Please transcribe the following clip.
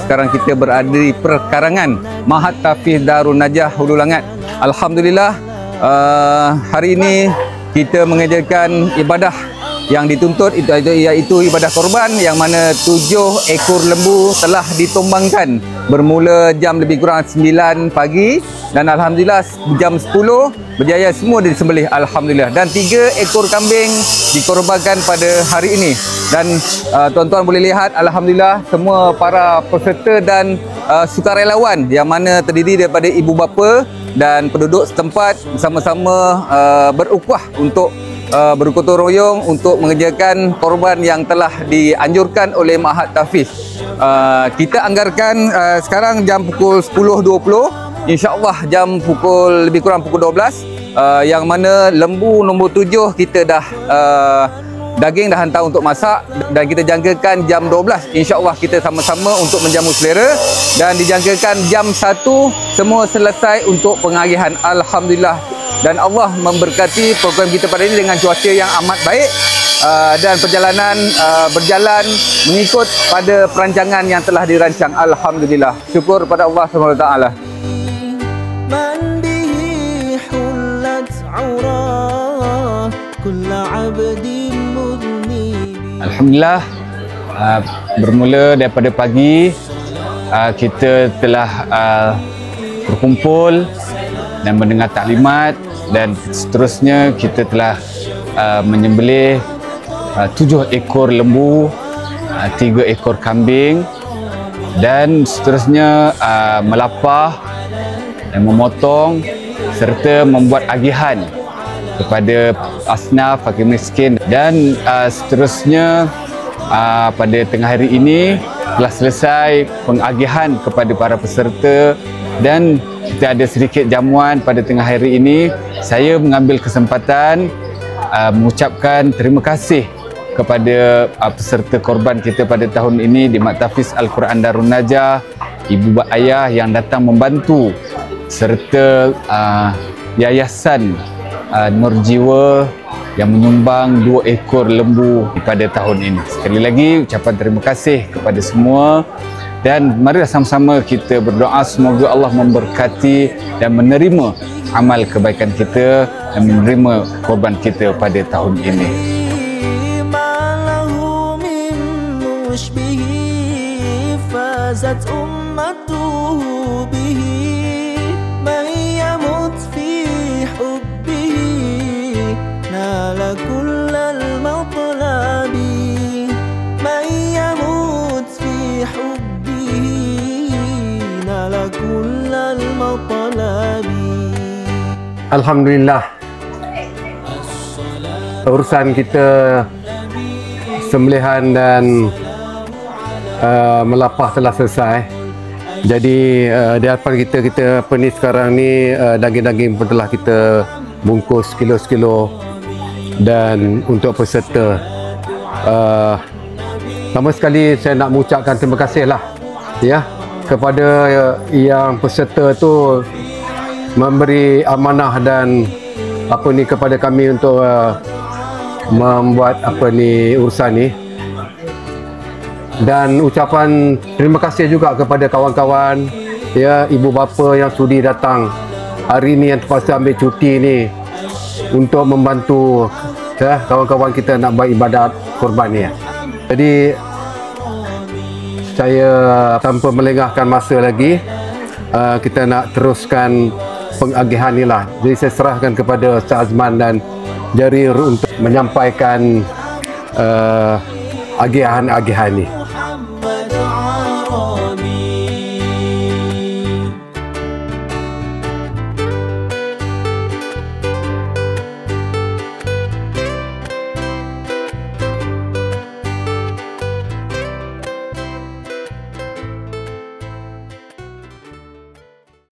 sekarang kita berada di perkarangan Mahat Tahfiz Darun Najah Hulu Langat. Alhamdulillah, hari ini kita mengerjakan ibadah yang dituntut iaitu ibadah korban, yang mana 7 ekor lembu telah ditumbangkan bermula jam lebih kurang 9 pagi, dan alhamdulillah jam 10 berjaya semua disembelih alhamdulillah, dan 3 ekor kambing dikorbankan pada hari ini. Dan tuan-tuan boleh lihat alhamdulillah semua para peserta dan sukarelawan yang mana terdiri daripada ibu bapa dan penduduk setempat bersama-sama berukhuwah untuk bergotong royong untuk mengerjakan korban yang telah dianjurkan oleh Mahat Tahfiz. Kita anggarkan sekarang jam pukul 10.20, insya-Allah jam pukul lebih kurang pukul 12, yang mana lembu nombor 7 kita dah daging dah hantar untuk masak, dan kita jangkakan jam 12 insya-Allah kita sama-sama untuk menjamu selera, dan dijangkakan jam 1 semua selesai untuk pengagihan alhamdulillah. Dan Allah memberkati program kita pada ini dengan cuaca yang amat baik, dan perjalanan berjalan mengikut pada perancangan yang telah dirancang alhamdulillah. Syukur pada Allah SWT. Alhamdulillah, bermula daripada pagi kita telah berkumpul dan mendengar taklimat, dan seterusnya kita telah menyembelih 7 ekor lembu, 3 ekor kambing, dan seterusnya melapah dan memotong serta membuat agihan kepada asnaf, fakir miskin, dan seterusnya pada tengah hari ini telah selesai pengagihan kepada para peserta, dan kita ada sedikit jamuan pada tengah hari ini. Saya mengambil kesempatan mengucapkan terima kasih kepada peserta korban kita pada tahun ini di Mahat Tahfiz Al-Quran Darun Najah, ibu bapa ayah yang datang membantu, serta yayasan Nur Jiwa yang menyumbang 2 ekor lembu pada tahun ini. Sekali lagi ucapan terima kasih kepada semua, dan marilah sama-sama kita berdoa semoga Allah memberkati dan menerima amal kebaikan kita dan menerima korban kita pada tahun ini. Alhamdulillah, urusan kita sembelihan dan melapah telah selesai. Jadi di hadapan kita ni sekarang ni daging-daging pun telah kita bungkus kilo-kilo, dan untuk peserta pertama sekali saya nak mengucapkan terima kasih lah ya kepada yang peserta tu memberi amanah dan kepada kami untuk membuat urusan ni, dan ucapan terima kasih juga kepada kawan-kawan ya, ibu bapa yang sudi datang hari ni, yang terpaksa ambil cuti ni untuk membantu ya, kawan-kawan kita nak buat ibadat korban ni. Jadi saya tanpa melengahkan masa lagi, kita nak teruskan pengagihan ni lah. Jadi saya serahkan kepada Ustaz Azman dan Jarir untuk menyampaikan agihan-agihan ni.